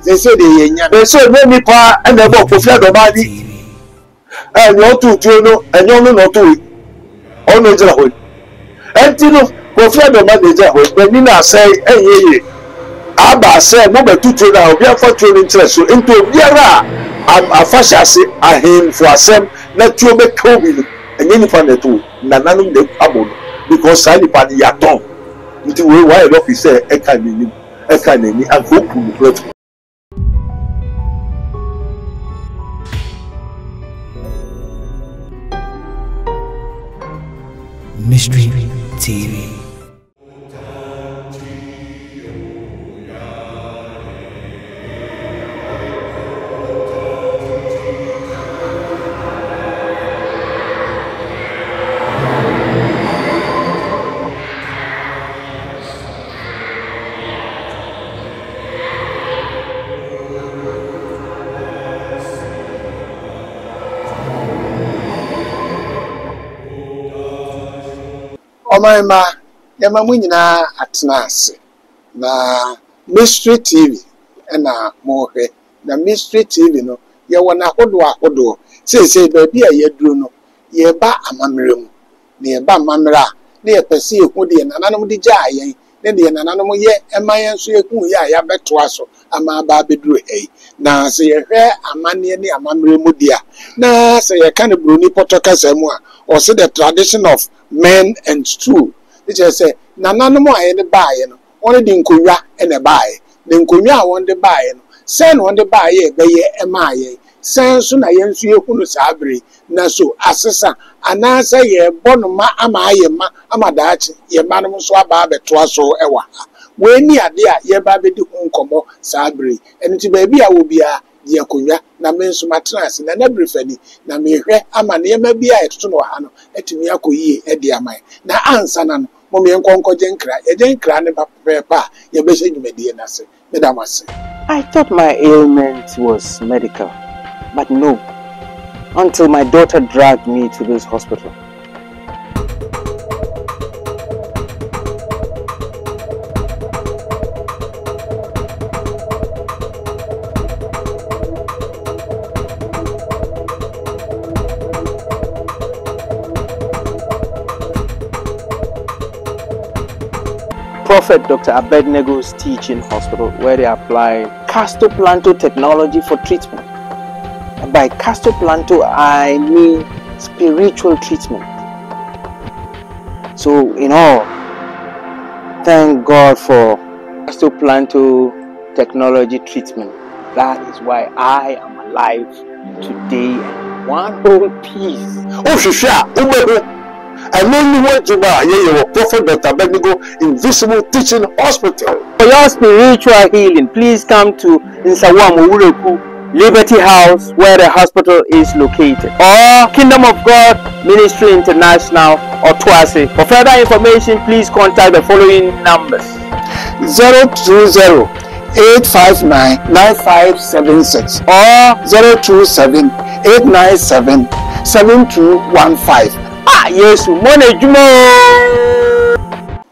They say they say many pa and the book of Yadobadi. And you to know, and you know not to it. Oh, no, Jahoy. And you know, Professor Manager, when Nina say, hey, Abba say, no, but 2 children, we have 4 children interest into Yara. I'm a fascist, I him for a sem, not to make COVID, and any fun at all. Nananum de Abon, because I depend Yaton. It will why up is say, a canny, and hope. Mystery TV. Omaima yama munyina atnase na Mystery TV na mohe na Mystery TV no ye wona hodo say baabi a yeduro no ye ba amamere mu na ye ba amamere na ye pese ehu de nananom de gya ayen na de nananom ye emayen so ehu ye aya beto aso ama ba beduro na se ye hwe amane ne amamere mu dia na se ye kan broni potokasa mu a or say the tradition of men and stool. Which I say, Nanano and the buy, only the Nkuya and a buy. The Nkuya on the buy, send on the buy, bay, emaye, send soon I answer you who sabri, Naso, assessor, and answer ye bonoma amayema, amadachi, ye madam swabab twaso ewa. When near dear, ye baby do uncomo sabri, and it baby I will be a dear Kuya, na mensu matras, and every fenny, na me amane may be a tunohano, et miaku ye, ediamai. Na answer none, Mommy and Conco Jenkra, a Jenkra and Papa, your basic medianase, Madame. I thought my ailment was medical, but no, until my daughter dragged me to this hospital. Prophet Dr. Abednego's teaching hospital, where they apply Castoplanto technology for treatment. And by Castoplanto, I mean spiritual treatment. So, in all, thank God for Castoplanto technology treatment. That is why I am alive today in one whole piece. Oh, Shisha, I know you want to buy your Prophet Dr. Abednego Invisible Teaching Hospital. For your spiritual healing, please come to Nsawamu Ureku Liberty House, where the hospital is located, or Kingdom of God Ministry International or Twase. For further information, please contact the following numbers: 020-859-9576 or 027-897-7215. Yes, money jumo.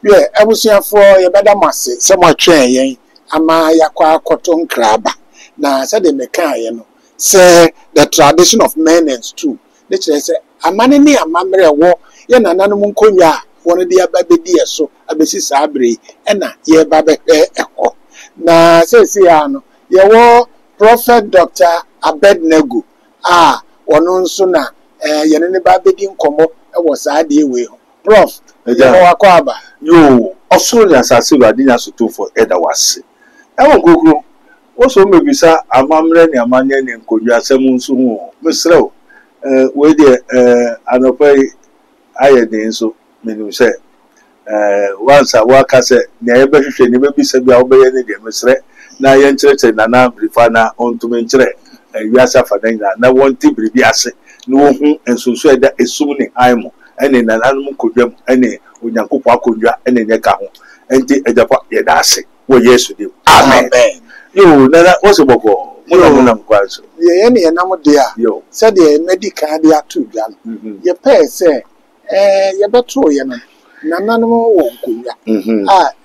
Yeah, I was here for your better massy, somewhat train, ama yakwa cotton crab. Na said the mechan, say the tradition of men and stew. Let's say, a man in a mamre war, yan an animal conya, one of the baby dear so, a basis abri, and ye babe echo. Na says Siano, ye war Prophet Dr. Abednego. One sooner, yanani baby din combo. Was I deal with Prof. You also as I say, I didn't to for Edawasi. I won't go. Also, maybe, sir, a mamren, a man, and could you assemble Miss Rowe? Where the Anope iodine, so many say. Once I work as a never should never be said, I'll be any day, Miss Ray. Now, you're interested in an amplifier on to mention and Yasa Fadena. Now, one tip be asset. No, and so said that is soon I'm and in an animal could jump any when you could and in a cow and take a depot. Yes, well, yes, you do. Amen. You never was a bogo. The any animal dear, you said the medical dear too, young. Your pay say, you're better, you know, none won't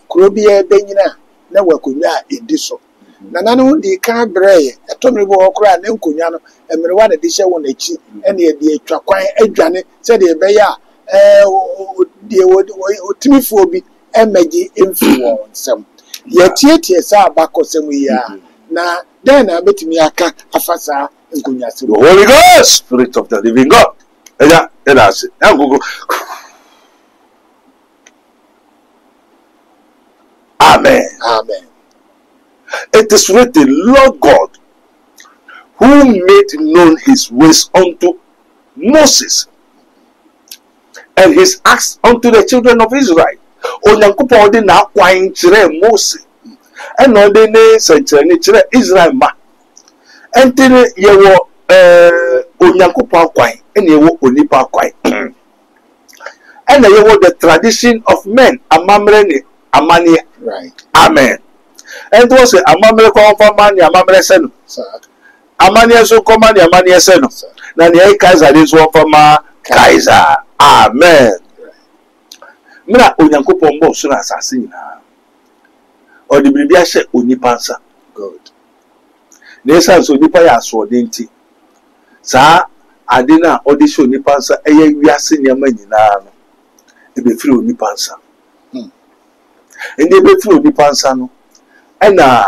could be a benina, never could in this. na nanu di ka brɛ ɛtɔmre bo okra ne nkonya no emrewa na de hye won achi ene ye de atwa kwan adwane sɛ de bɛya de otimifo bi emagi emfi won nsɛm yɛtietie sɛ abakɔsɛm yi a na den na betimi aka afasa nkonya sɛ Holy Ghost, Spirit of the living God. Yeah, that's it. Now go. Amen. amen. It is written, Lord God, who made known his ways unto Moses and his acts unto the children of Israel. Onyankopɔn de na akwan kyerɛ Mose ɛna ɔde ne nsɛnkyerɛnne kyerɛ Israel ma. Ɛnti yɛwɔ Onyankopɔn akwan ɛna yɛwɔ onipa akwan. Ɛna yɛwɔ the tradition of men amammerɛ ne amanneɛ. Right. Amen. And was a mamre come from money, a mamre sen. Amania so come money, a mania sen. Nani Kaiser is one from Kaiser. Amen. Mira Unyanko Pombo soon assassin. Or the baby I unipansa. Good. Nessa so nipaya so dinty. Sa Adina audition nipansa, a yasin yamanina. It be free unipansa. And they be free unipansa no. Ɛna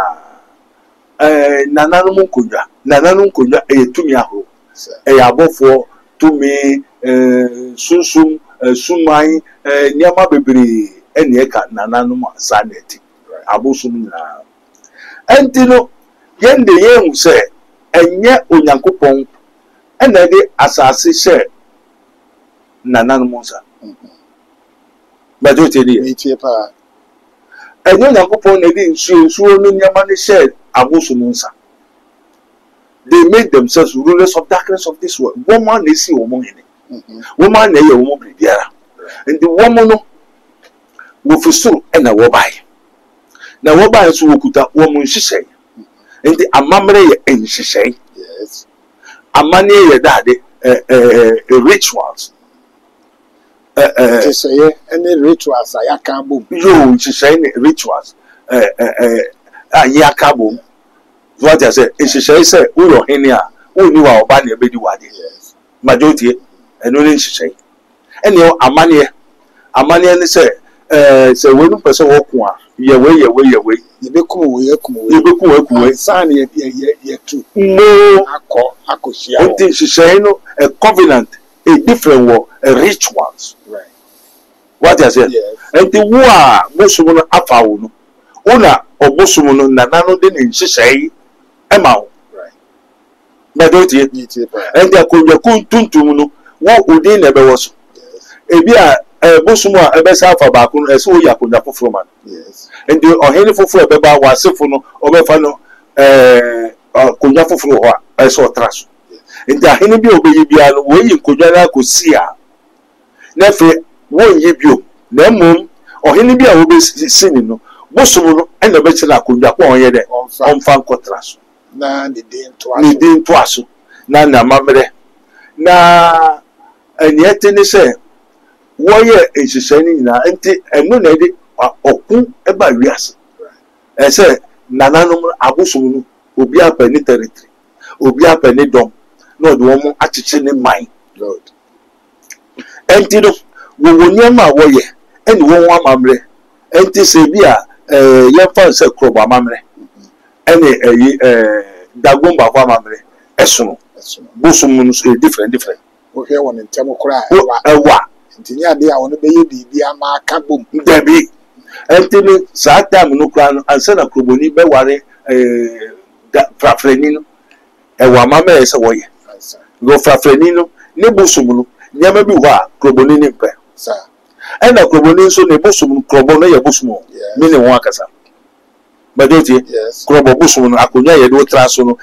nananom nkonnwa ɛyɛ tumi ahoro ɛyɛ abɔfoɔ tumi sunsum suman nneɛma bebree ɛna ɛka nananom asa na ɛti abosom nyinaa ɛnti no yɛn de yɛn hu sɛ ɛnyɛ Onyankopɔn ɛna ɛde asase hyɛ nananom nsa bɛtɛ otie deɛ Metie pa. and Onyankopɔn na ɛde nsuo no nneɛma ne hyɛ abosom nsa. They made themselves rulers of darkness of this world. Woman na esi wɔn hene. Woman na ɛyɛ wɔn biribiara. Nti wɔn no wofi soro ɛna wɔbae. Na wɔbae nso wɔkuta wɔn nhyehyɛe. Nti amammerɛ yɛ nhyehyɛe. Yes. Amanneɛ yɛ daade rituals. Say any rituals I can boom. Yo nhyehyɛe ne rituals. Yɛaka bom. What I say, nhyehyɛe sɛ woyɛ ɔhene a wonni wa ɔba na ɛbɛdi wade. Yes. Majority ɛno ne nhyehyɛe. Ɛne amanneɛ ne sɛ sɛ wɔn pɛ sɛ wɔko a yɛwɛ yɛbɛkum San ye true. no Akoshia. nti nhyehyɛe no a covenant a different war a rituals. Right. What I say, Yes. nti wo a bosom no afa wo no ona ɔbosom no nana no de ne nhyehyɛe ɛma wo. Right. Majority Metie pa. and the Kunyaku Tuntum no, what would they never was? Yes. Ebia, Bosuma, a best half of Bakun, as so Yakunapo Froman. Yes. And the Ohenifo for a beba was Sifuno, or Befano, Kunyafu Froa, I saw Trash. And the Henibio Bibian, when you could see her. Nefe, won't give you, Nemum, or Henibia will be singing, Bosumo, and the Bachelor Kunyapo on Fanco Trash. Na the day Ni din twaso na na mamre na eniete ni se woye nhyehyɛ ni nyina enti eno na ede ɔko eba wiase se nananom abosom no obi apani territory obi apani dom na ɔde wɔn akyekye ne man Lord. enti no wo nyama woye eni wɔn amamre enti se bi a yɛfa sɛ krobo amamre eni dagomba kwa mamre esono bosom no so different We hear one in Temokra. ewa Ntinya de a one be ye bibia ma aka bom. dabi entini saa time no kra no ansa na kroboni be ware frafreni no ewa mama ese woye go frafreni no ne bosom no nyama bi ho a kroboni ne mpe Sir. ena kroboni so ne bosom no krobo no ye bosom me ne ho akasa Majority, Yes. Krobo Bushman, Akunya, you traso,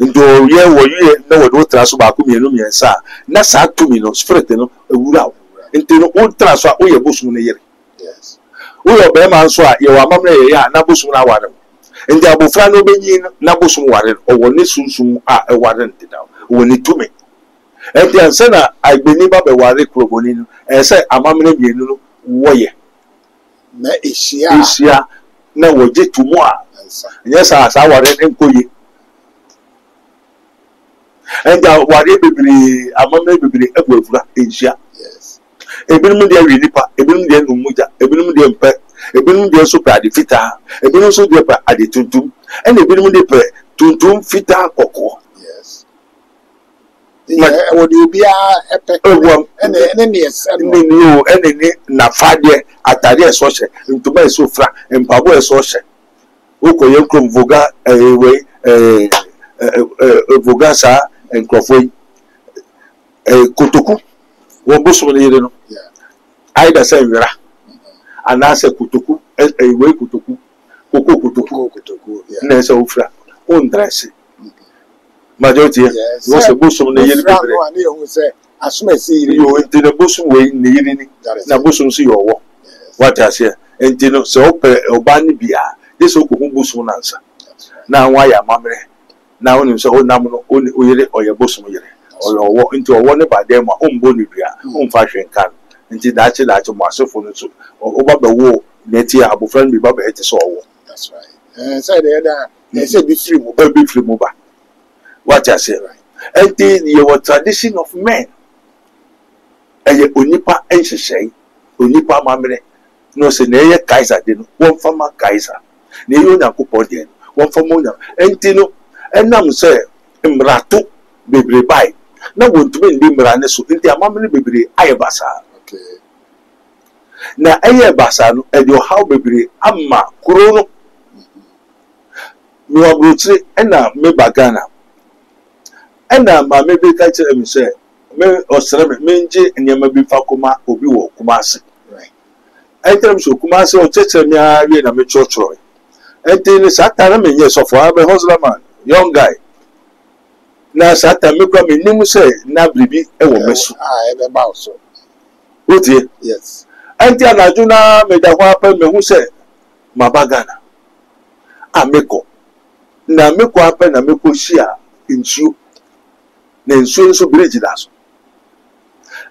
into ye were you know what traso Bakumi and Sa. Nasa to me, no spirit, no, a wood out. Into old traso, we are Bushman. Yes. We are Beman Swa, you are Mamma, Nabusuna Water. And the Abufano Benin, Nabusum Water, or when this soon are a warrant now, when it to me. And the answer, I believe about the Wari Krobonin, and say, a mamma, you know, way. Na Isia. na wɔgye to mu a nyɛ saa saa aware no nkɔ ye ɛnta ware bebree amammerɛ bebree ɛbɔ afura ɛnhyia ebinom deɛ awie nipa ebinom deɛ num mogya ebinom deɛ mpɛ ebinom deɛ nso pɛ ade fitaa ebinom nso deɛ pɛ ade tuntum ɛna ebinom deɛ pɛ tuntum fitaa kɔkɔɔ wɔde obiara ɛpɛ ɛne ne ɛsɛ no ɛne ne nafadeɛ atadeɛ ɛsɔ hyɛ ntoma ɛsɔ fira mpaboa ɛsɔ hyɛ wokɔ yɛn kurom voga voga saa nkurɔfoɔ yi kotoku wɔn bosom no yere no ayida sɛ nwera anaasɛ kotoku wei kotoku koko kotoku na ɛsɛ wofira wondrɛse majority wọ́n sɛ bosom ne yere bebree nti ne bosom wei ne yere ni na bosom so yɛ ɔwɔ wate aseɛ nti no sɛ wopɛ ɔbaa no bia gye sɛ wokɔhu bosom nansa na woayɛ amammerɛ na wonim sɛ wonam no wo yere ɔyɛ bosom yere ɔyɛ ɔwɔ nti ɔwɔ ne badeɛ mu a ɔmbɔ ne dua ɔmfa hwɛ nka no nti daakye mo asefo no so woba bɛwo n'ati a abɔfra no bi ba bɛyɛ te sɛ ɔwɔ sɛ deɛ da ɛsɛ bi firi mu ba what I say, and then your tradition of men. A unipa and she unipa mamre. No, say, nay, Kaiser didn't one from a Kaiser. Neona Kupodian, one from Mona, and Tino, and Nam say, Mrato, baby by. Now, want to be Miranesu into a mammy baby, Ayabasa. Okay. Now, Ayabasa, and your how baby, Amma, Kurono. No, I'm rooted, and now, me bagana. ɛna maame bi ka kyerɛ me sɛ me ɔsrɛ me mengye nneɛma bi fa koma obi wɔ Kumase ɛntɛm so Kumase ɔkyerɛkyerɛ me ara wie na mekyerɛkyerɛ ɛnti ne saa ta na menyɛ sɔfo abɛ husband young guy na saa ta me kora menim sɛ na biribi ɛwɔ me so ɛbɛba so wotie yes ɛnti anadwo na meda hɔ apɛ mehu sɛ maba Ghana a mekɔ na mekɔ apɛ na mekɔ hyia nsuo na nsuo nso bridge da so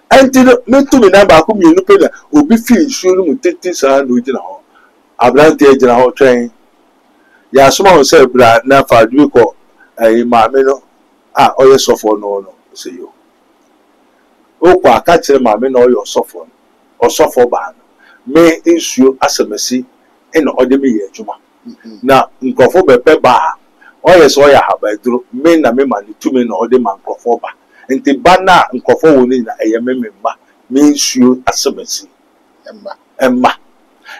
ɛnti no metumi na baako mmienu pɛ na obi fi nsuo no mu tete saa na ogyina hɔ aberante gyina hɔ twɛn yɛasoma ho sɛ bra na fa adwi kɔ maame no a ɔyɛ sɔfo no sɛ yo okɔ aka kyerɛ maame na ɔyɛ ɔsɔfo baa no me nsuo asɛmasi ɛna ɔde me yɛ adwuma na nkurɔfo bɛpɛ baa ɔyɛ sɛ ɔyɛ ahabaduro me na me ma ne tumi na ɔde ma nkurɔfoɔ ba nti ba na nkurɔfoɔ wɔ ne na ɛyɛ me mma me nsuo asɛmasi ɛmma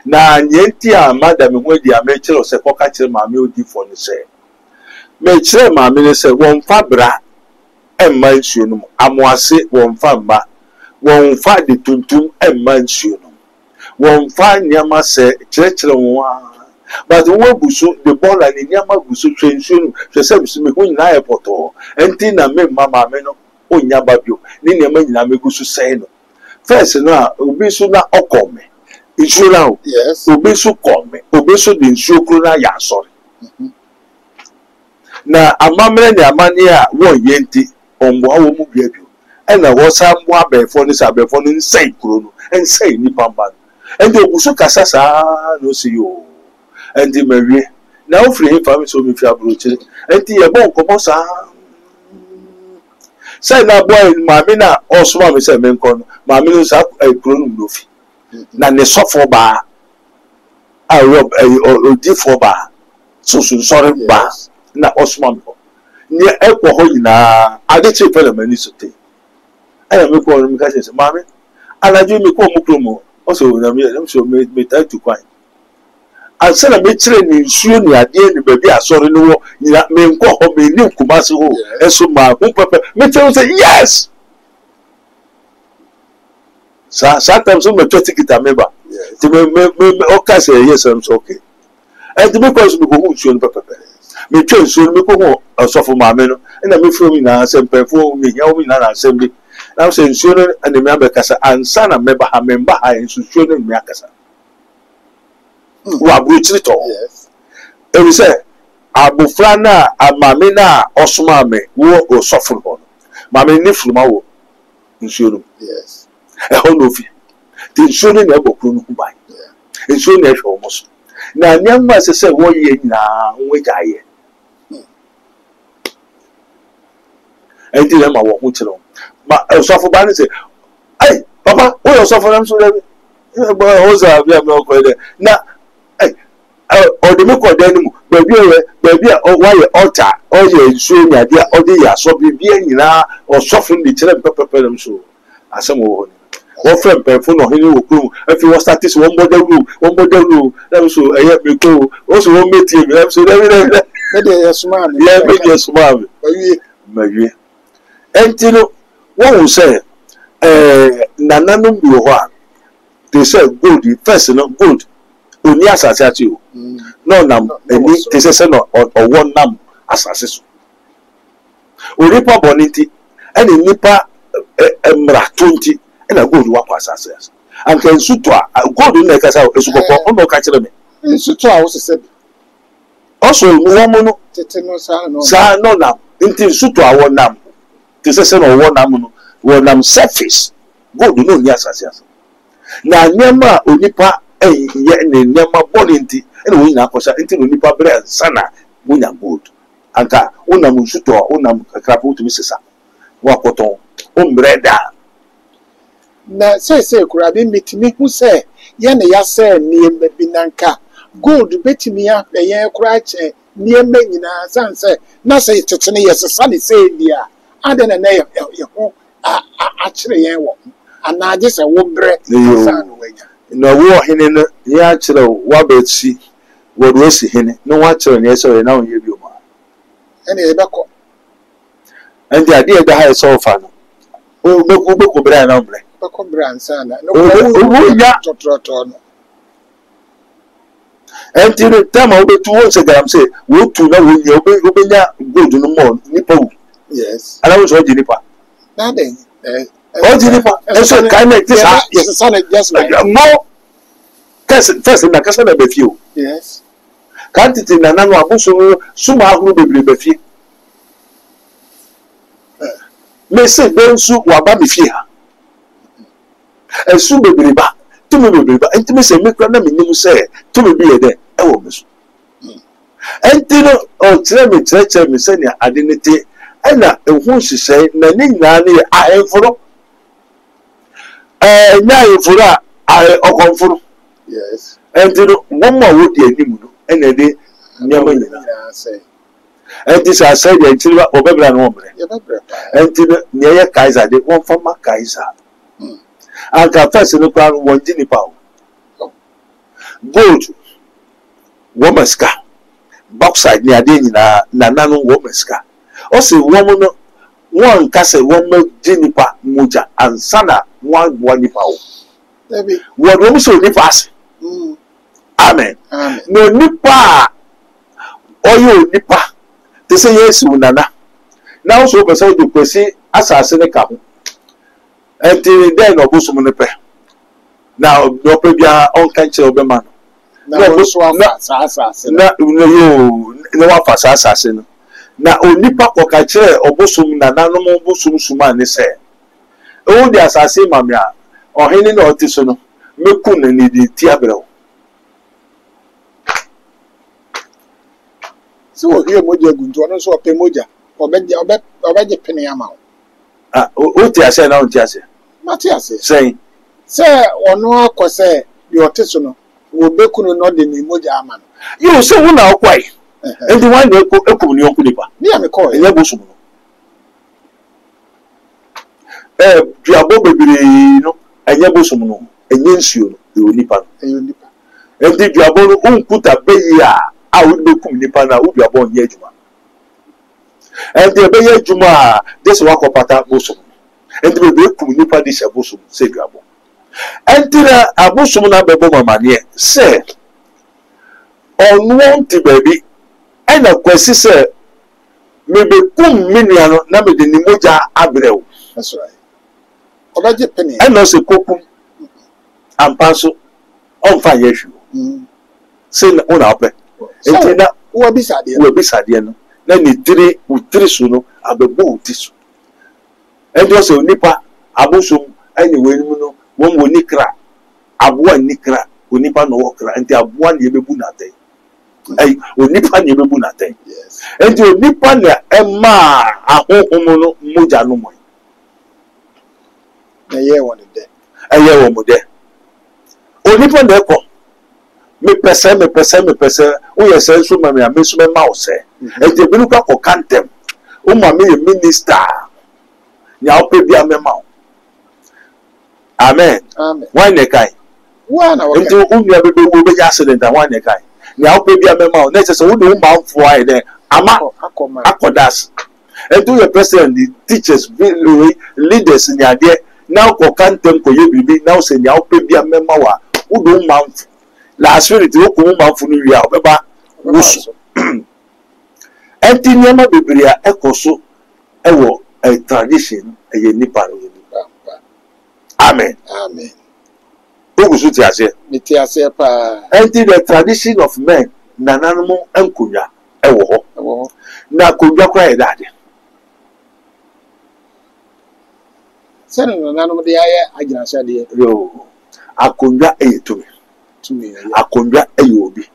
na nyɛnti a madam ho adi a mekyerɛ sɛ kɔka kyerɛ maame odifoɔ no sɛ mekyerɛ maame no sɛ wɔmfa bra ɛmma nsuo no mu amoase wɔmfa mma wɔmfa de tuntum ɛmma nsuo no mu wɔmfa nneɛma sɛ kyerɛkyerɛ wɔn a but wo buso the ball and nyama buso twɛnsuo no hwɛ sɛ buso me ho nyinaa yɛ pɔtɔɔ ɛnti na me mma maame no ɔnya ba bio ne nneɛma nyinaa megu so sɛe no first no a obi so na ɔkɔ me nsuo na o obi so kɔ me obi so de nsuo kuro na yɛ asɔre na amammerɛ ne amanneɛ a wɔnyɛ nti ɔmboa wɔ mu bia bio ɛna wɔsa mmoa abɛɛfoɔ no sɛ abɛɛfoɔ no nsɛe kuro no ɛnsɛe nnipa mba no ɛnti obu so kasa saa na ɔsi yoo ɛnti mawie na wofiri hefa me sɛ ɔmefiri aburokyire ɛnti yɛbɔ nkɔmmɔ saa sɛ na aboa maame no a ɔsoma me sɛ menkɔ no maame no saa kuro no mu no fi na ne sɔfoɔ baa a odifoɔ baa soso-nsɔre baa na ɔsoma me hɔ neɛ ɛkɔ hɔ nyinaa ade kyerɛ pɛ na m'ani so te ɛna mekɔ no meka kyerɛ sɛ maame anadwo mekɔ mu kuro mu ɔsɛ onyame sɛ metaa tu kwan ansa na mekyerɛ ne nsuo ne adeɛ ne baabi asɔre no wɔ nyina menkɔ hɔ menni Kumase hɔ ɛso maa ho pɛpɛ mekyerɛ sɛ yes saa time so matwa tikita meba nti ɔka sɛ ɛyɛ sɛm sɛ okay ɛnti mekɔ so mekɔhu nsuo no pɛpɛpɛ metwa nsuo no mekɔhu ɔsɔfo maame no ɛna mefiri mu nyinaa sɛ mpanyinfoɔ mehia wo nyinaa na asɛm bi na sɛ nsuo no anemi abɛkasa ansa na meba ha memba ha nsuo no anemi akasa wa aburokyire tɔ ebi sɛ abofra na maame na ɔsoma me wɔ ɔsɔfo hɔ no maame ne furuma wɔ nsuo no ɛhɔ na ofi te nsuo no na ɛbɔ kuro no ho ban nsuo na ɛhwɛ wɔn so na nneɛma sɛ sɛ wɔyɛ nyinaa wɔgyaeɛ ɛnti na ma wɔ ho kyerɛ ma ɔsɔfo ba ne sɛ ai papa woyɛ ɔsɔfo nam so dɛ ɔza bia me ɔkɔ dɛ na ɔde me kɔ dan no mu baabi a wɔayɛ ɔta ɔyɛ nsuo nyadeɛ a ɔde yɛ asɔ biribiara nyinaa ɔsɔfo no de kyerɛ me pɛpɛpɛ nam so asɛm wɔ hɔ no wɔfrɛ mpanyinfo na ɔhene wɔ kurom afei wɔstate sɛ wɔmbɔ dawuro nam so ɛyɛ meko wɔ so wɔmmɛtie me nam so dɛbi Mede yɛsomaa me. mede yɛsomaa me mawie ɛnti no wɔhu sɛ nananom bi wɔ hɔ a te sɛ gold first no gold oni asase ate o na ɔnam ani te sɛ sɛ na ɔwɔ nam asase so onipa bɔne nti ɛne nipa mmarato nti ɛna gold wakɔ asase ase anka nsuto a gold na ɛkasa esu kɔkɔ ɔna ɔka kyerɛ me nsuto a wosesɛ bi ɔso wɔn no tete no saa na ɔnam nti nsuto a wɔnam te sɛ sɛ na ɔwɔ nam no wɔnam surface gold na oni asase ase na nneɛma a onipa ɛyɛ ne nneɛma bɔne nti ɛna wɔn nyinaa akɔhyɛ nti na onipa brɛ nsa na wonya gold anka wonam nsuto a wonam kakra po wotumi sesa wakɔtɔn wombrɛ daa na sɛ kura bi mitimi hu sɛ yɛ ne yasɛ nneɛma bi nanka gold betimi ahwɛ yɛn kura kyɛ nneɛma nyinaa san sɛ na sɛ tete ne yɛsesa ne sɛ di a ade na yɛ ho akyerɛ yɛn wɔ anagye sɛ wobrɛ san no wanya na wo ɔhene no yɛ akyerɛ wo wabɛkyi wɔde osi hene na wakyerɛ ne yɛsɛ ɔyɛ na wɔyɛ bi ɔma ɛna yɛbɛkɔ ɛnti adeɛ ɛda ha yɛsɛ ɔfa no wobɛkɔ berɛ a na wombrɛ bɛkɔ brɛ ansa na wonya tɔtrɔtɔ no ɛnti no tam a wobɛtu wo nsɛ garam sɛ wotu na wonya wobɛnya gold no mmɔ nipa wu yes ana wo sɛ ɔgye nipa na den ɔgye nipa ɛsɛ kae na ɛte saa yɛsesa ne just like mo first na kasa na bɛfie o yes ka tete nana no abosom suma ahoro bebree bɛfie mese bɛnsu waba me fie ha ɛsu bebree ba tumi bebree ba ntumi sɛ mekura na menim sɛ tumi bi yɛ dɛ ɛwɔ me so ɛnti no ɔkyerɛ me sɛnea ade ne te ɛna ɛho hyehyɛe na ne nyinaa ne yɛ ahemforo nya ahemforo a ɔkɔmforo yes ɛnti no wɔn a wɔdi anim no ɛna de nneɛma nyinaa ɛnti sɛ asɛ deɛ nkyiri ba ɔbɛbra no wɔmbrɛ ɛnti no nea ɛyɛ kaiser de wɔmfa ma kaiser anka first no koraa no wɔngye nipa o gold wɔma sika bauxite ne adeɛ nyinaa nana no wɔma sika ɔsɛ wɔn no wɔn nka sɛ wɔma gye nipa mogya ansa na wɔn aboa nipa o wɔde wɔn sɛ onipa ase amen na onipa a ɔyɛ onipa te sɛ yɛsi wo nana na wo so wopɛ sɛ wode kwasi asase ne ka ho ɛnti dɛn na ɔbosom no pɛ na ɔpɛ biara ɔnka nkyerɛ wobɛma no na wafa saa asase no na onipa kɔka kyerɛ ɔbosom nananom bosom suma ne sɛ ɛwo de asase ma me a ɔhene na ɔte so no mɛku no ne de ti abrɛ wo sɛ wɔhwie mogya gu nti ɔno nso ɔpɛ mogya ɔbɛgye pene ama wo wote aseɛ na wonte aseɛ mate ase sɛn sɛ ɔno akɔ sɛ deɛ ɔte so no wɔbɛku no na ɔde ne mogya ama no yóò sɛ wo na ɔkwae nti wɔn na ekum ne yɔnko nipa ne yà mi kɔɔ ɛnyɛ bosom no duabɔ bebree no ɛnyɛ bosom no ɛnyɛ nsuo no ɛwɔ nipa no ɛyɛ nipa nti duabɔ no onkuta bɛyi a wode bɛkum nipa no a wo duabɔ nyɛ adwuma nti ɛbɛyɛ adwuma a de sɛ wakɔ pata bosom nti bebree kum nipa de hyɛ bosom sɛ duabɔ nti na abosom no abɛbɔ mamaneɛ sɛ ɔno nti baabi ɛna kwasi sɛ mebekum me nua no na mede ne mogya abrɛ wo ɔbɛgye pene ɛna ɔsɛ kokum ampa nso ɔmfa nyɛ hwee sɛ wo na wopɛ nti na wɔbisadeɛ no na ne tiri wo tiri so no abɛbɔ wo ti so ɛnti ɔsɛ onipa abosom ɛne w'anim no wɔn wɔ nikra aboa nikra onipa no wokra enti aboa ne bebu na ten onipa ne bebu na ten Yes. enti onipa ne ema ahohom no moja no mo Na ye won de. eye wo mo de onipa na ekọ me pese wo ye se so mama me so me ma wo se enti bi no kwa kantem wo ma me minister nya ope bia me ma amen Amen. why ne kai Wa na wo. enti unua bebe wo be accident why ne kai nya ope bia me ma na se wo de wo ma mfo ai de ama Akoma. akodas enti wo president the teachers leaders nya de now ko kantem ko ye bibi now se nya ope bia me ma wa wo de wo ma mfo la spirit wo ko wo ma mfo no wi a obeba wusu enti nyama bibria ekoso ewo a tradition eye nipa no amen Amen. ogusu ti ase Meti ase pa. enti the tradition of men nananum enkonya ewo ho Wo. na konja kwa e dade Sene no nanom de aye agina sha de yo akonja eyetumi tumi. akonja eyobi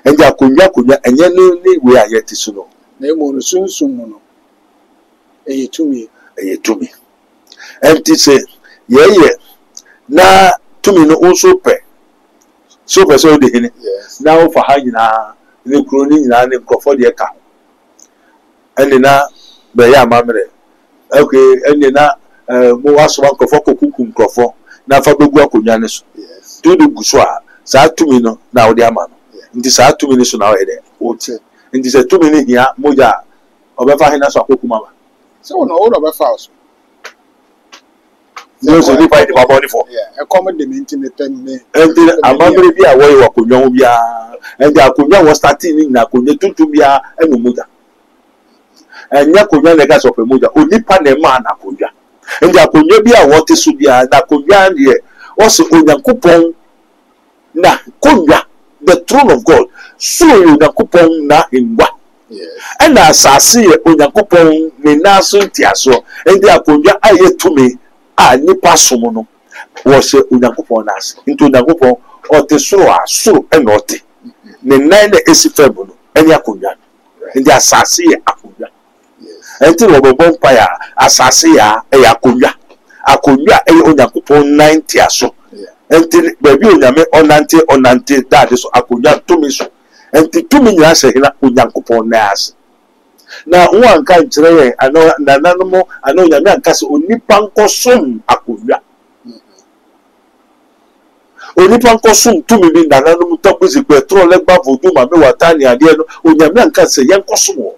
enti akonja enye ni we ayeti so no Na emo no sunsun mu no. Eye tumi. eyetumi enti se ye na tumi no also pe so pe so de hini Yes. na wo fa ha nyina ne kuro ni nyina ne nkofo de ka ene na be ya mamre okay ene na mo waso nkofo kokuku nkofo na fa begu akonya ne so Yes. do de guso a sa tumi no na wo de ama no nti sa tumi ne so na wo de o ti nti se tumi ne hia moja obefa hina so akoku mama So no wo do be fa so. no so ni fight the body for Yeah, e come de minti ne tem ne. enti amamre bi a wo yi akonya ho bia enti akonya wo starting ni na akonya tutu bia enu moja enya akonya ne ga so pe moja onipa ne ma na akonya enti akonya bi a wo te so bia na akonya de wo se onyankopon na konya the throne of God so onyankopon na himwa Yes. ena asase ye onyankopon ne naso ntiaso enti akonya aye tumi a nipa som no wo se onyankopon na ase nti onyankopon o te soro a soro ena o te ne nan na esifam no eni akonya nti asase ye akonya Yes. enti wo bobon empire asase ya e akonya e onyankopon nan ntiaso Yeah. enti baby onyame onante dade so akonya tumi so enti tumi nyina se hina onyankopon na ase na wo anka nkyere ye ano nananmo ano nyame anka se onipa nkosom akonya onipa nkosom tumi bi nananmo tabuzi petro legba vodu ma me watani ade no onyame anka se yen kosom wo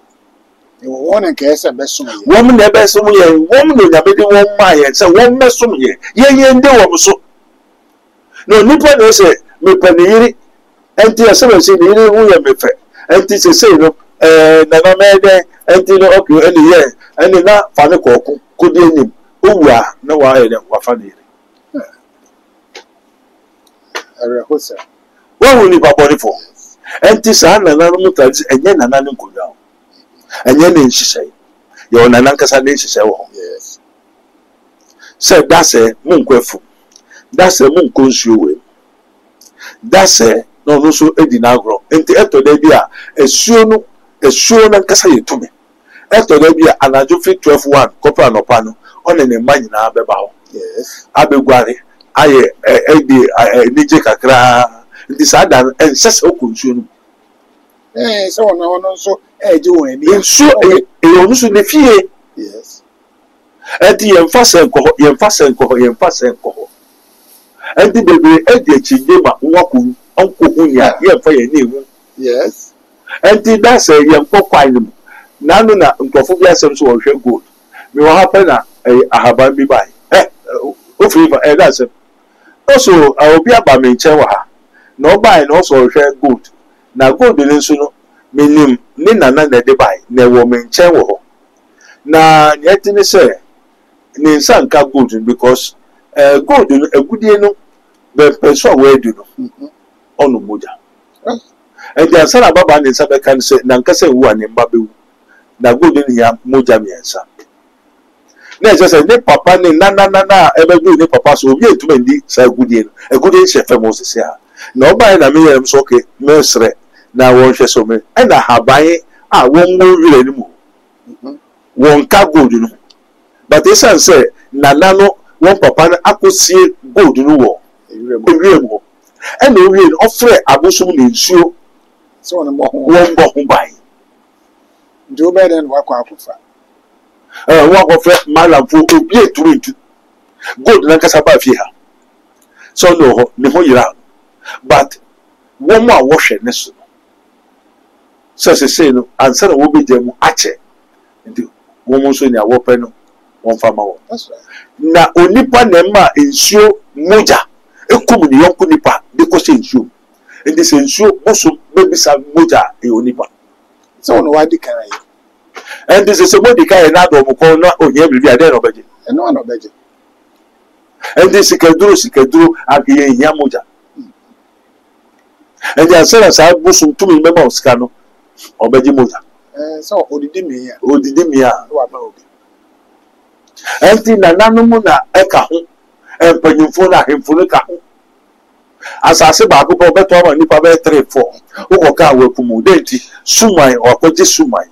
Won en ke se be so ye. wom na be som ye wom no nyame de wom ma ye se wom mesom ye ye nde wom so no nipa no se me paniyiri enti ase be se ni ri hu ye me fe enti se no na na me de enti no okay eni ye eni na fa ne koku kodi enim owua na wa ye de wa fa ne Are hosa. wa hu ni babori fo enti sa na na no tazi enye na na ne nkonya enye ne nhihye ye na na nkasa ne nhihye wo Yes. se dase munkwafu dase munkonsuo we dase no no so edi na agro enti eto da bi a esuo na nkasa yetumi eto da bi a anajo fit 12:1 kopra no pa no one ne ma nyina beba ho Yes. abegware aye edi nije kakra nti sa da ensese okonsuo no So no so je won ani. ensuo onu so ne fie Yes. enti yemfa senko enti bebe edi echije ma nwaku onko hunya yemfa ye ne hu Yes. enti da se yemko kwan mu nanu na nkofo bi asem so wo hwe gold me wo happen na ahaban bi bai o free da se also obi aba me nche wa ha na obai na so hwe gold na gold ni nso no menim ni nana na de bai na wo me nche wo ho na yeti ni se ni nsa nka gold because gold no agudie no be person we do no onu moja and then sana baba ni nsa be kan se na nka se wu ani mba be wu na gold ni ya moja mi nsa na je se ni papa ni na ebe do ni papa so obi etuma ndi sa agudie no agudie se famo se ya No by na me am so okay, mesre na won hwe so me. E na haban a won mo wire ni mu. Won ka gold no. But esan say nana no won papa na akosie gold no wo. Ewire mu. E na owie no ofre abosum na nsuo. So won mo ho ban. Do better than what kwakufa. Wa ko fe malamfo obi eturentu. Gold na kasa ba fi ha. So no ho ne ho yira. But one more wash next. So say no answer will be them ache. Woman so near wopeno one farmer. That's right. Na onipa nema nsuo moja ekum ni yonko nipa because nsuo. And this nsuo also baby sa moja e onipa. So no wadi kan yi. And this is a body kan na do mo ko na onye bibi ade no beje. E no no beje. And this sikaduro akiye nya moja. And the answer is I was to me member of Scano or Bejimuta. So, Odidimia, Odidimia, and in the Nanumuna Eka and Penufona him for the car. As I said, Baku Beto and Nipa 3 4, Oka will Kumudenti, Sumai or Koji Sumai.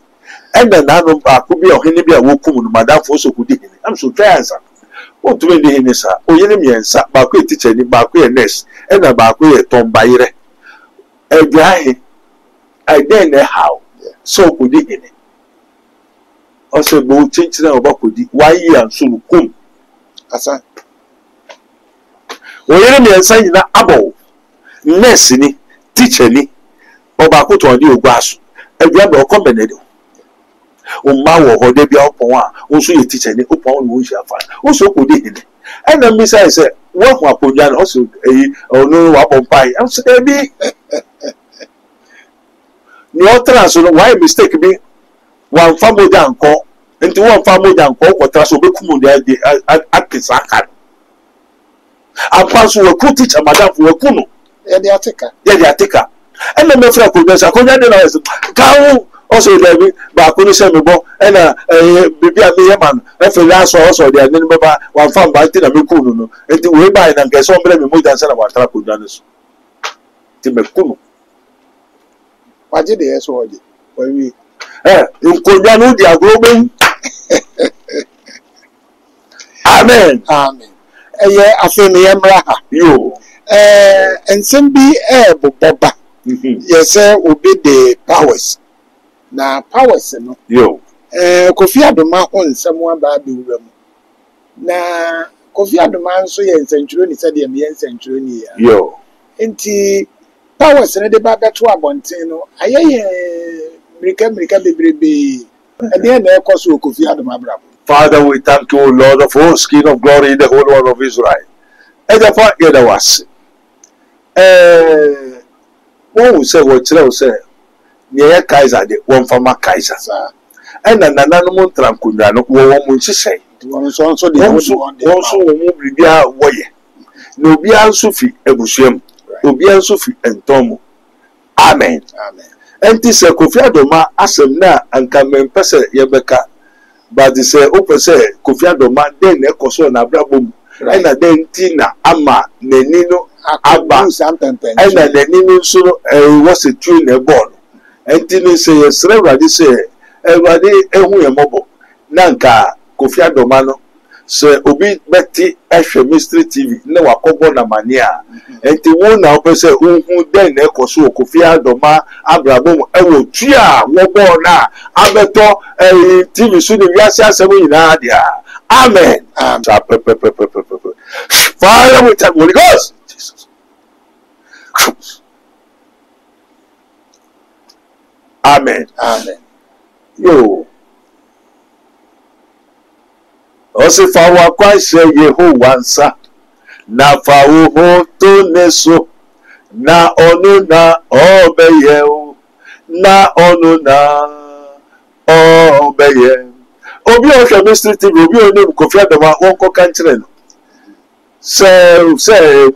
And the Nanum Bakubi or Hinibia Wokum, Madame Foso Kudin. I'm so tired. What to me, Hinisa, O Yenimi and Sat Baku teacher in Baku and Ness, and a Baku Tom Baire. A guy, I then know how. So could it in it. Also, no change about could why you and so come. Asa. When you are saying that above, Nessini, teacher ni, or Baku to a new grass, a grab or combined. Mawa or Debia upon one, also a teacher ni upon which I find. Also could it in it. And then Miss I said, what upon Jan also a no upon pie. I'm saying, no transfer why mistake be one family down call into one family down call or transfer be kumu at Kisaka. And pass will cook teacher, madam for a kuno. Yeah, the attacker. Yeah, the attacker. And the Mefra could be a conjunct. Cow also there, but couldn't send me bo and maybe a man. If the last also there, then one farm by Tina Mikuno, and to way by and get some blame more than about Trakudanis. Timbekuno. What did they so when we in Kodano, they are growing. Amen. Amen. I feel me embraha. You And some be Boba. Yes, sir, will be the powers. Now, powers, no. yo. Kofi Adoma on someone by the room. Now, Kofi Adoma so yen century said the yen century. Yo. Inti powers and the baba to abontino. Aye, Mika baby. And then there cost Kofi Adoma bravo. Father, we thank you, Lord of hosts, King of glory, the whole world of Israel. And the part here was. One will say what you say. Near Kaiser, the one from my Kaiser. And an animal tranquilano, one should say. Also, the Bibia Waye. No Bian Sufi, Ebushem, Obian Sufi, and Tomo. Amen. Amen. And this Kofi Adoma asem na anka mempese yebeka. But this open say Kofi Adoma den ekoso na brabom. And then Tina ama nenino aba. And nenino so was a tune a ball. And Tina say yes, everybody say everybody ehu yemobo. Nanka Kofi Adoma no. So obi beti ehwe Mystery TV na wakobo na mania. Enti won na ope se unhu den na ekoso Kofi Adoma abrabom ewo tua wo bo na abeto TV so ni wiase asem nyina dia. Amen. Fire with the Holy Ghost. Jesus. Amen. Amen. Yo. Ose fa wa kwa se Yehowa nsa na fa wo to neso na onu na obeye o na onu na obeye obi o hwe Mystery TV obi o ne Kofi Adoma won ko kanchire no say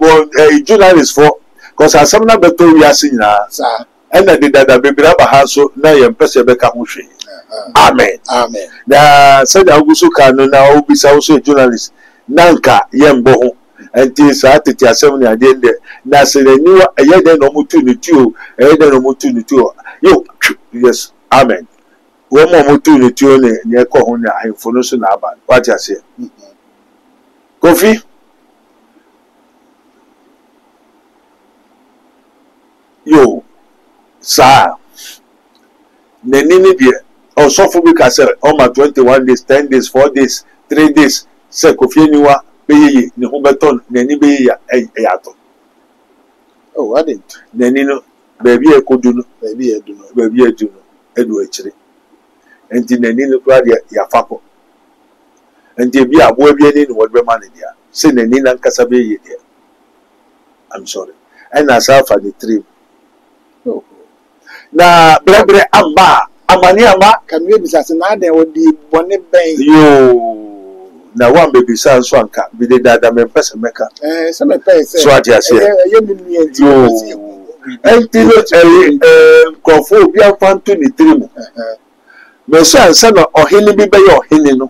journalist for cause asem na beto wi asinyina Sir. and the dada bebira ba ha so na yempese beka ho hwe. Amen. Amen. Na said Augusto Kano na obisa also a journalist. Nanka yembo ho. enti saa tete asɛm ne ade ndɛ na sɛ n'aniwa ɛyɛ dɛ na ɔmo tu ne tuo ɛyɛ dɛ na ɔmo tu ne tuo yo yes amen wɔn mo ɔmo tu ne tuo ne nyɛ kɔ ho ne ahemfo no so na aba wate aseɛ Kofi yo saa n'ani ne deɛ ɔsɔfo bi ka sɛ ɔma 21 days 10 days 4 days 3 days sɛ Kofi aniwa bɛyɛ ne ho bɛtɔ n'ani bɛyɛ ɛyɛ atɔ Oh, I didn't. n'ani no baabi a ɛkɔdu no Maybe I do not. baabi a ɛdu no ɛdu akyire nti n'ani no koraa deɛ yɛafa kɔ nti ebi aboa bi ani ne wɔde bɛma ne deɛ sɛ n'ani nankasa bɛyɛ deɛ I'm sorry ɛna saa fa ne tirim Oh, na brɛbrɛ amba amane ama can we be saying now there would be one bank? yo na wan bebisa nso anka bi de dada me pese meka Some pay say, so ati ase you mean yo enti no nkrofo obi afanto ne tirim me so ansa na ohene bi bɛyɛ ohene no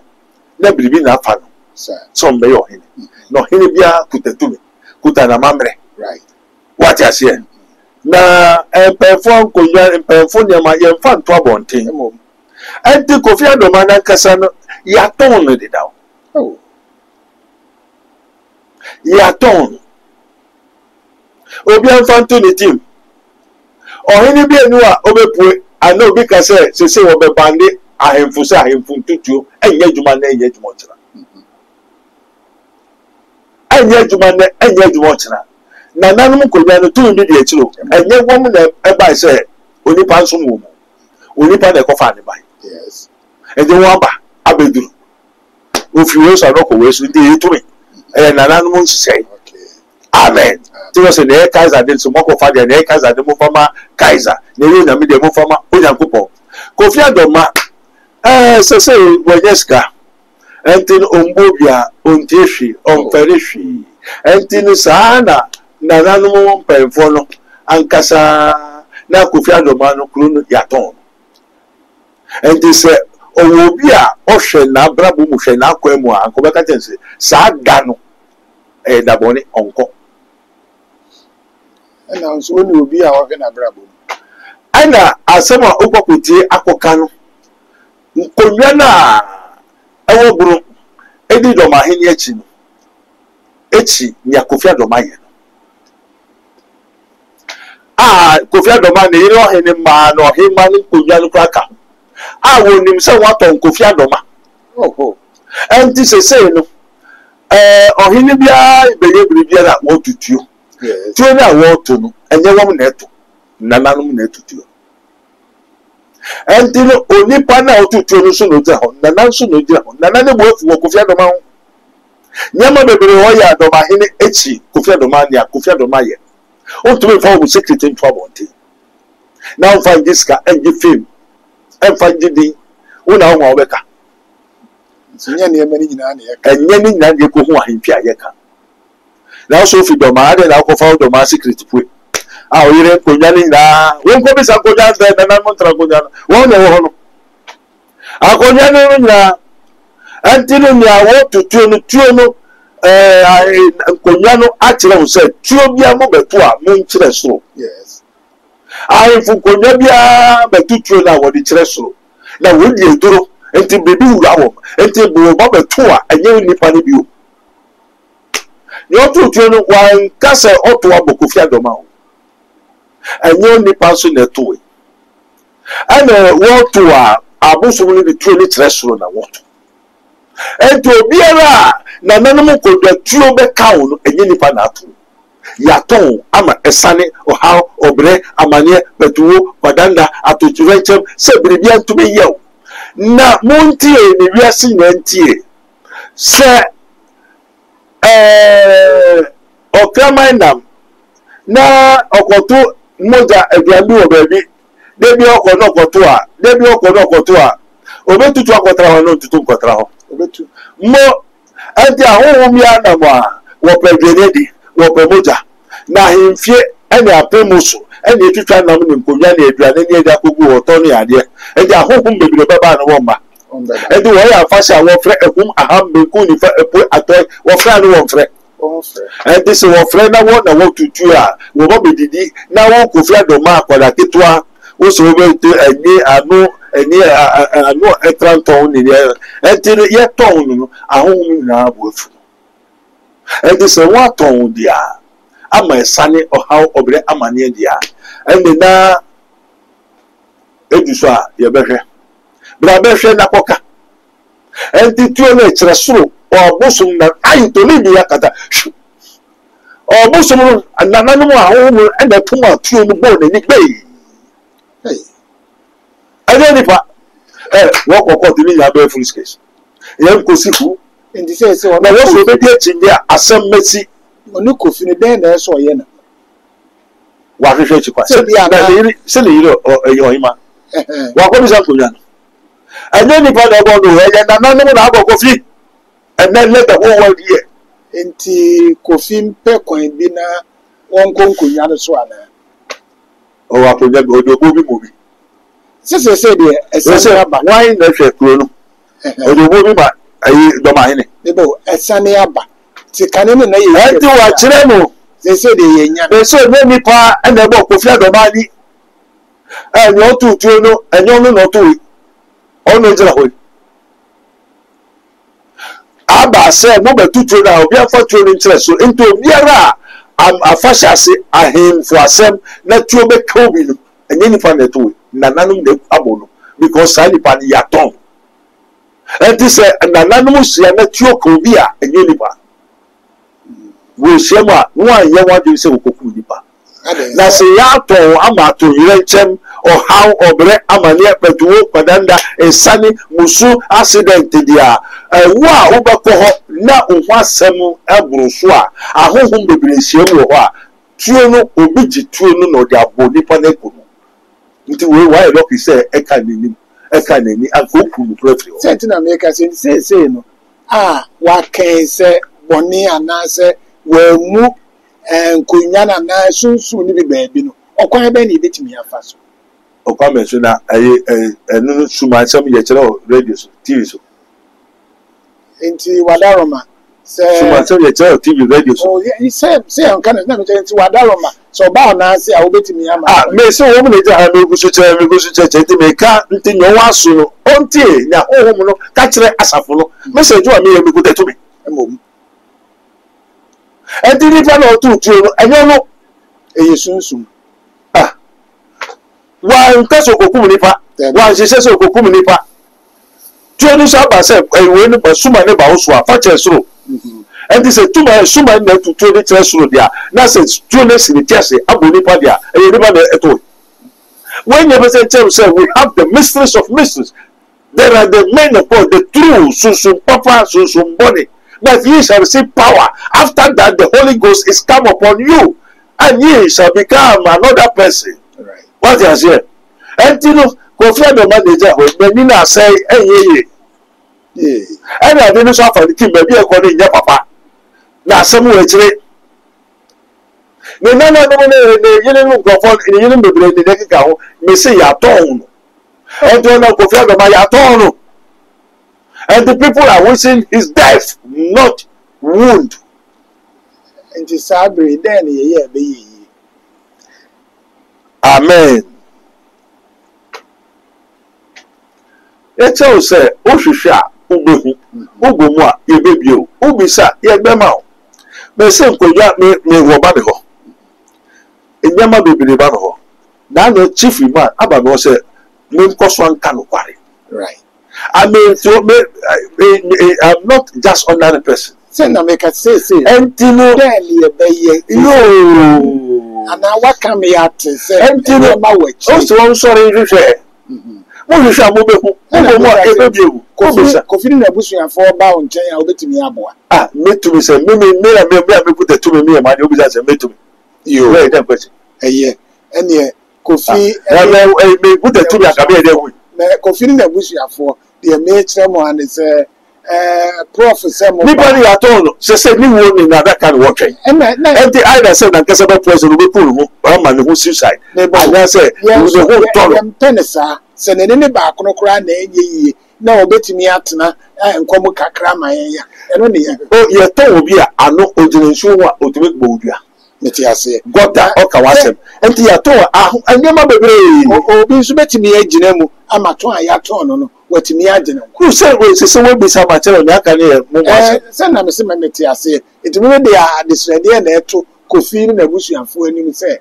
na biribi na afa no sir. so mbɛyɛ ohene na ohene bia kutatumi kuta na mamre Right. wati ase na mpɛfo nkonwa mpɛfo nneɛma yɛmfa nto abɔnten enti Kofi Adoma na nkasa no yɛatɔn no dedaw Oh, yɛatɔn obi amfa nto ne tim ɔhene bi anu a ɔbɛpue ana obi ka sɛ sese wɔbɛbande ahemfo sɛ ahemfo ntutuo ɛnyɛ adwuma na ɛnyɛ adwuma ɔkyena ɛnyɛ adwuma na ɛnyɛ adwuma ɔkyena na nanom nkonnwa no tumi bi de akyire o ɛnyɛ wɔm na ɛbae sɛ onipa nso wɔ mu onipa na ɛkɔfa ne ban yes. ɛde wɔn aba abɛduru ofi wei so anɔkɔ wei so nti yɛtumi ɛyɛ nananom nhyehyɛe Okay. amen tí wọ́n sọ ní ẹ̀ kaiser de nso mọ́kọ́ fa deɛ ní ẹ̀ kaiser de mo fa ma kaiser ní ẹ̀ nyàmé deɛ mo fa ma Onyankopɔn Kofi Adoma sɛsɛ wɔnyɛ sika ɛnti no ɔmbɔ bia ɔntie hwee ɔmfɛre hwee ɛnti no saa na nananom mpanyinfoɔ no ankasa na Kofi Adoma no kuro no yɛatɔn ɛnti sɛ ɔwɔ obi a ɔhwɛ n'abrabɔ mu hwɛ n'akwan mu a nkɔbɛka kyɛn sɛ saa da no ɛyɛ dabɔne ɔnkɔ And now, so when you be our brabo. ɛna asɛm a wokɔkɔtie akɔka no nkonnwa no a ɛwɔ boro ɛdi dɔm ahene akyi no akyi nea Kofi Adoma yɛ no a Kofi Adoma ne yere ɔhene mmaa na ɔhema no nkonnwa no koraa ka ho a wɔnim sɛ wɔatɔn Kofi Adoma Oh, ɛnti sesei no ɔhene biara bɛyɛ biribiara a wɔtutuo yes. tuo no a wɔreto no ɛnyɛ wɔm na ɛto nananom na ɛtutuo ɛnti no onipa no a ɔtutuo no so na ogyina hɔ nana nso na ogyina hɔ nana ne bo afu wɔ Kofi Adoma ho nneɛma bebree hɔ yɛ Adoma hene akyi Kofi Adoma nea Kofi Adoma yɛ ɔntumi mfa wɔ secret nto abɔnten na ɔmfa ngye sika ɛngye fame ɛmfa ngye din wo na wo ma wobɛka So you near many in an ɛnyɛ ne nyinaa deɛ kɔhu ahemfi a yɛka na ɔso fi dɔma ade na akɔfa wo dɔma secret pue a ɔyere nkonnwa no nyinaa wɔnkɔ bisa nkonnwa sɛ nana mo ntena nkonnwa no wɔn na ɛwɔ hɔ no akonnwa no nyinaa ɛnti no nea wɔtotuo no tuo no nkonnwa no akyerɛ wo sɛ tuo bia mo bɛto a monkyerɛ soro yes. ahemfo nkonnwa biara bɛtutuo no a wɔde kyerɛ soro na wɔdi aduro nti biribi wura wɔm nti bɔbɔ bɛto a ɛnyɛ nipa no bio ne ɔtotuo no wanka sɛ ɔto abɔ Kofi Adoma ho ɛnyɛ nipa nso na ɛtoe ɛna wɔto a abosom no de tuo no kyerɛ soro na wɔto nti obiara a nananom nkonnwatuo bɛka wo no ɛnyɛ nipa na ato yɛatɔn ama ɛsane ɔhaw ɔbrɛ amanneɛ bɛtuwo kwadanda atotwerɛnkyɛm sɛ biribia ntumi yɛ wo na montie ne wiase nyinaa ntie sɛ ɔkraman nam na ɔkɔto mogya aduane wɔ baabi debi ɔkɔ no ɔkɔto a obetutu akɔtara hɔ no ntutu nkɔtara hɔ Obetu. mo ɛnti ahohom ya nam a wɔpɛ aduane di wɔpɛ mogya na ahemfie ɛne apemu so ɛne etwitwa nam ne nkonnwa ne aduane ne ɛde akɔgu wɔtɔ ne adeɛ ɛnti ahohom bebree bɛbaa no wɔn mma ɛnti wɔyɛ afahyɛ a wɔfrɛ ɛhum aham benku nifa ɛpo atɔe wɔfrɛ no wɔn frɛ And this is what friend I want to do. We will be didi. Now we go find the mark or that kitwa. Also we to any ekran town in there. Until yet town a home na bofu. And this is what town dia. Ama sane or how obre amane dia. And na eduswa ye behwe. Bra behwe na koka. And the two na or bosom na ayi to leave yakata. Or bosom and nananu home and the puma two no born in the bay. I don't know what according to your full case. Young Kosifu in the sense of my was obedient in there as some messy on you could finish then as or yena. What if you silly or your ima? What is up to you? And then if I don't know, and none of our coffee, and then let the whole world hear. Enti Kofim Pecoin dinner, one conquer Yana Swana. Oh, I could never go to a movie. Sister said, why not a crown? Or the movie, but I don't mind. A sunny abba. Ticanin, I do a chileno. They said, they said, many pa and the book of Yadomani. And no two, and no, no, two. Oh, no, Abba said, no, but 2 children, I'll be for children interest. So into Viera, I'm a fashion, I him for some, not to be Kobe, and any fun at all. Nananum de abono, because Salipan yaton. And this Nananus Yanatio Kobia and Unipa. We shema, one yawa do say Kukulipa. That's a yato amato, Yenchem, or how or bre amania petu, Padanda, and Sunny Musu accident dia. Wa Ubakoho, na Uwasemu, Abrosua, a home be Shema, Tuno, Obiji, Tuno, no diabo, Nipaneco. Nti we why look he say eka neni agoku prefio sentin America say no wa kan say boni ana say we mu nkonya na na sunsun ni bi baabi no okwan be ni betimi afa so okwan me so na enu suma sam ye kire radio so TV so nti wadaroma say suma sam ye kire TV radio so oh he say on kan na me nti wadaroma so ba na say a obetimi ama me so wo me ja no gusu che ti me ka nti nyo waso no ontie na ohom no ka kire asafo no message wa me ye me go to me emom enti ni pa no tu no enyo no eyesunsun wa ntaso kokum ni pa wa nhese so kokum ni pa tu no so ba se we ni ba suma ne ba wo so afa che soro and this is too much. Suma na to the treasure there. Now says two next in the church. Abuni padia. And you never at all. When you say we have the mysteries of mysteries. There are the men of God, the true Susum Papa, Susum Body. But ye shall receive power. After that, the Holy Ghost is come upon you, and ye shall become another person. Right. What is here? And you know, go find the manager. When you say, hey, and I didn't suffer the king, maybe according to your papa. Na asem wo akire ne nana no ne yele no gofo ne yele bebre ne dekika ho me se ya ton no and when no go find ma ya ton no and the people are wishing his death, not wound. And the sabre then ye be amen. Echo say o hwehwe a ubehu ugomu a ye bebio ubisa ye gbema o me se nkodwa me wo ba me ho enyama bebire ba ho na no chief man aba no say me nkoso anka no kware. Right. I mean, so I'm not just ordinary person. Say na make say entino yo and now what can me at say entino ma wechi also I'm sorry you say mo you say mo beku mo ebebiewu kofi na busuafo ba on chen ya obetimi aboa metumi say me put the to me ma obi say metumi yo right that question ene kofi me put the to me akabe dey we na kofi na busuafo the mature one is professor nobody at all say ni wo ni na that kind work and the either said that kasaba president we pull mu man who suicide and I say you the whole ton penisa say ne ba kono kra na enye na obetimi atena nkomo kakra ma yen eno ne ye o ye to obi a ano ojire nsu ho a otime gbo odua meti ase goda o ka wasem enti ya to anyema bebre obi nso betimi agina mu ama to a ya to no watimi agina ku se we bi sa ma chere na aka ne mo wasem se na me se meti ase etimi de a desrede na eto kofi na busuafo anim se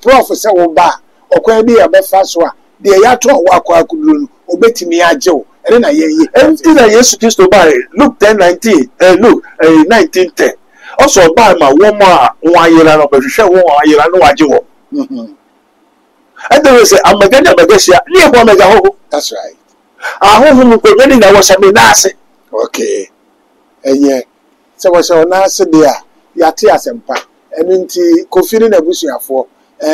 prof se wo ba okwan bi abefa so a de ya to wa akwa akuduru no obetimi ajewo ene na ye enti na Yesu Kristo ba Luke 10:19 Luke 19:10 also ba ma wo ma won ayera no behwehwe won ayera no waje wo and they say amaganya magasia ni e bo mega ho. That's right. Ahohu mu ko ni na wo sami na ase. Okay. Enye se wo so na ase de a ya te asempa enu nti kofiri na busuafo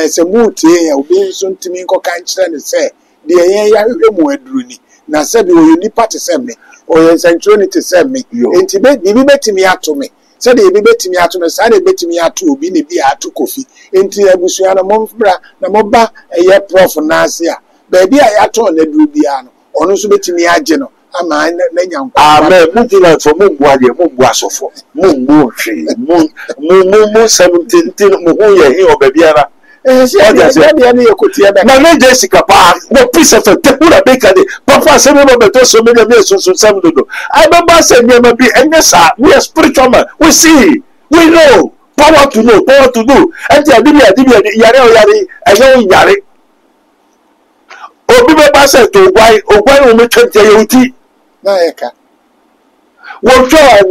se mu tie ya obi nso ntimi nkoka nkyere ne se de yen ya hwehwe mu aduru ni na se bi o ni party se me o yen centrality te se me enti be bi betimi ato me se de bi betimi ato me sa de betimi ato obi ne bi ato kofi enti abusua na momfra na moba eye prof na ase a ba bi a ya to na duru bia no ono nso betimi age no ama na nyanko amen mutila so mu buade mu bu asofo mu mu hwe mu 17 mu hu ye he obabiara na me Jessica pa no peace of te pura beka de papa se me beto so me me so sam do I remember say me be enesa we are spiritual man we see we know power to know power to do and the yare ayo yare obi be ba say to ogwai o me twente ye uti na eka wo twa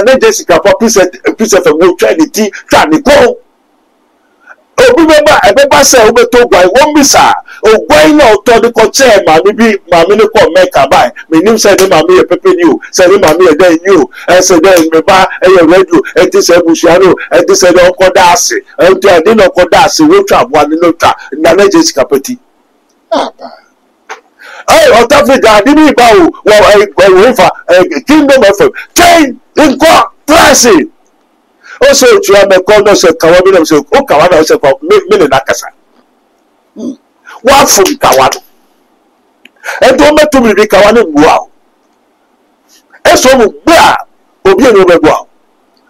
na Jessica pa peace of wo twa ni ti twa ni ko obi beba ebeba se obeto gwai won bisa ogwai na oto de ko che ma mi ne ko make buy me nim se de ma mi e pepe ni o se de ma mi e den ni o e se de me ba e ye radio e ti se busuaro e ti se de ko da ase e ti ade no ko da ase wo twa bo ani no twa na Jessica peti ai otafrika di ni ba o wo fa kingdom of change in ko classic also to have a corner so kawabi na so o kawana so ko me na kasa wa fu kawano e do metu mi kawana bua e so mu bua obi eno be bua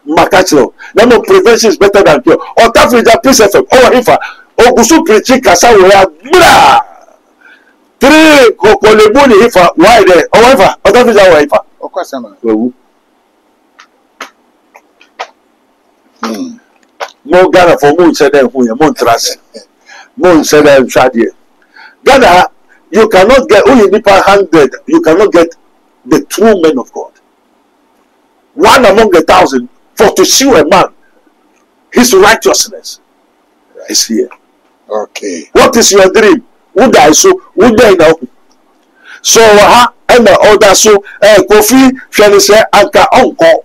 makachiro na no prevention is better than cure o tafrija peace fm o ifa o gusu preaching kasa wo ya bra 3 kokolebu ni ifa why there o ifa o tafrija wo ifa o kwasama wewu mo Ghana for moon said that moon trust moon said that shadi Ghana you cannot get only people 100 you cannot get the true men of God one among 1,000 for to see a man his righteousness is here. Okay, what is your dream who die so who die now so and the other so Kofi shall say anka onko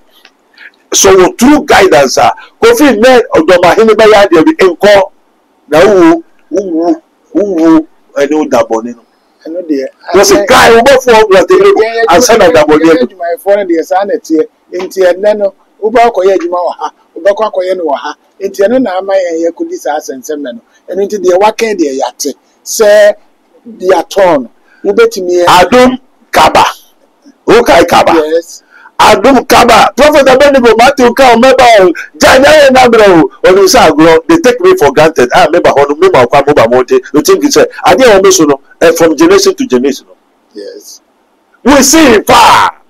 so true guidance Kofi ne odoma hini ba ya de bi enko na wu eni udaboni no eno de was a guy who go for what they answer na daboni no my phone de sa na tie enti enne no wo ba koye adwuma wa ha wo ba koye no wa ha enti eno na ama ye kudi sa asensem na no eno enti de waka de yate se dia ton wo betimi Adum Kaba o kai Kaba yes Adum Kaba prophet Abednego Matthew ka omeba janya na bro onu sa agro they take me for granted member honu member kwa mo ba monte you think it's ade o meso no from generation to generation no yes we see far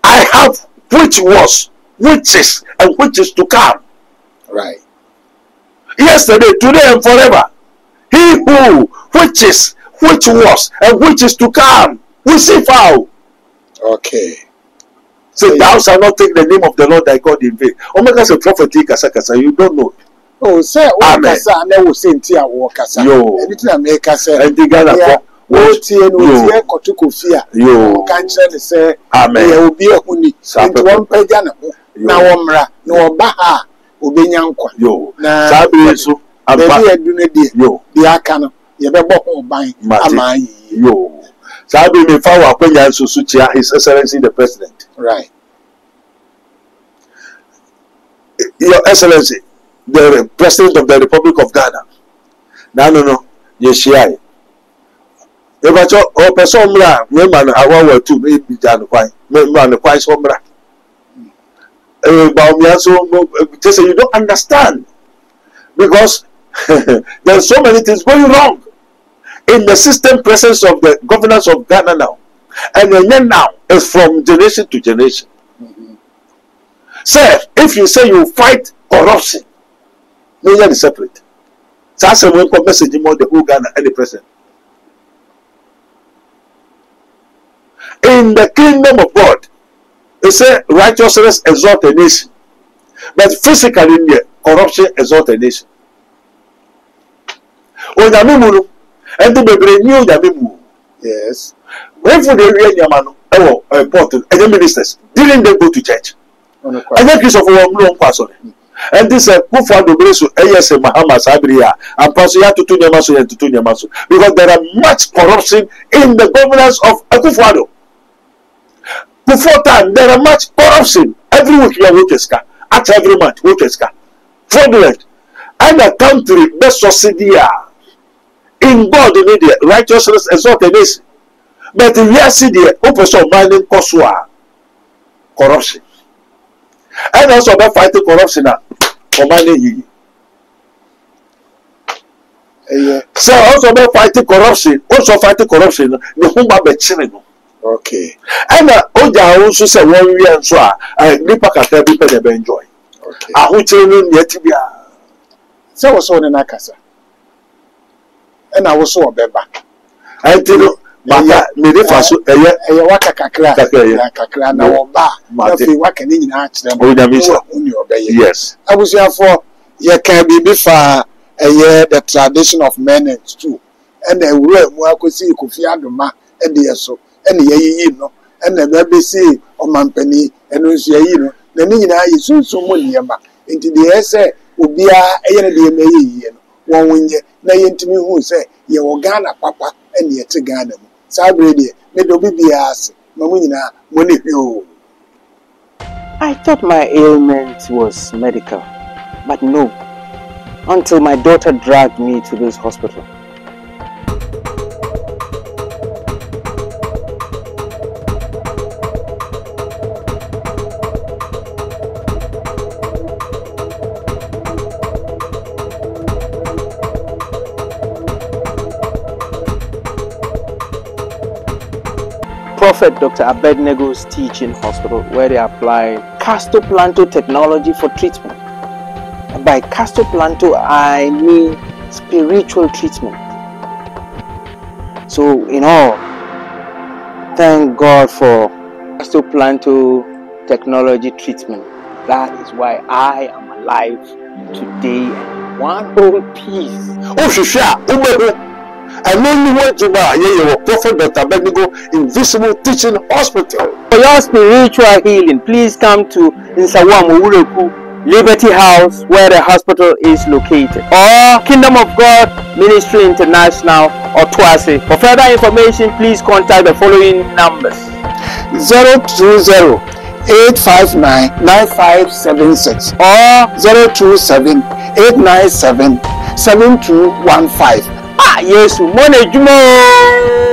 I have which was which is and which is to come right yesterday today and forever he who which is which was and which is to come we see far okay. Say, thou shalt not take the name of the Lord thy God in vain. Omega say prophetic kasa you don't know. Oh, say o kasa na wo say ntia wo kasa. Anything na make kasa. And the Ghana wo tie no tie kotuko fia. Yo. Kan kire ne say amen. Ya obi ehuni. Nti won pagya na ho. Na wo mra na wo ba ha obenya nkwa. Yo. Na sabi so aba edu ne die. Yo. Di aka no ye be bo ho ban ama yi. Yo. Sabi me fa wa kwanya nsusu chia His Excellency the President. Right. Your Excellency, the President of the Republic of Ghana. No. Yeshia. Ebacho o person mra me man awa tu me bi jan kwan. Me man kwan so mra. Ba me so just say you don't understand. Because there's so many things going wrong in the system presence of the governance of Ghana now. And then now is from generation to generation. Sir, if you say you fight corruption, no one is separate. So that's a welcome message about the whole Ghana and the president. In the kingdom of God, they say righteousness exalt a nation. But physically in there, corruption exalt a nation. Onyamimuru, and to be new Yamimu. Yes. When for the real Yamano, important, and the ministers, didn't they go to church? And then Christopher Wong person. And this Kufa Dobreso, AS Mahama Sabria, and Passoya to Tunyamaso and to Tunyamaso. Because there are much corruption in the governance of Akufo-Addo. Before time, there are much corruption. Every week you have Wokeska. At every month, Wokeska. Fraudulent. And a country, best society. In God, in India, righteousness exalt a nation. But in here, see the opposite mining Kosua. Corruption. And also about fighting corruption for mining. So also about fighting corruption, the Humba Bechino. Okay. And Oja also said 1 year and so Nipa can people enjoy. Okay. I will tell you yet to be So was on in Akasa. And I was so a beba. I tell you, Maka, Mede Faso, a waka kakra, na oba, nothing waking in arch them. Yes. I was here for ye can be before a year the tradition of men too. And the room where I could see Kofi Adoma and the so, and the ye no, and the baby see on Mampany, and you know, the Nina is soon so money into the essay would be a year may one win ye, nay into me who say, ye Ghana papa, and ye to Ghana. Sabrina, may be asked, Mamina, money you. I thought my ailment was medical, but no, until my daughter dragged me to this hospital. Prophet Dr. Abednego's teaching hospital, where they apply Castoplanto technology for treatment. And by Castoplanto, I mean spiritual treatment. So, in all, thank God for Castoplanto technology treatment. That is why I am alive today and in one whole piece. Oh, Shisha, and only one to buy Prophet Dr. Abednego Invisible Teaching Hospital. For your spiritual healing, please come to Nsawamu Ureku Liberty House, where the hospital is located, or Kingdom of God Ministry International or Twase. For further information, please contact the following numbers: 020-859-9576 or 027-897-7215. Yes, Mone Jumo.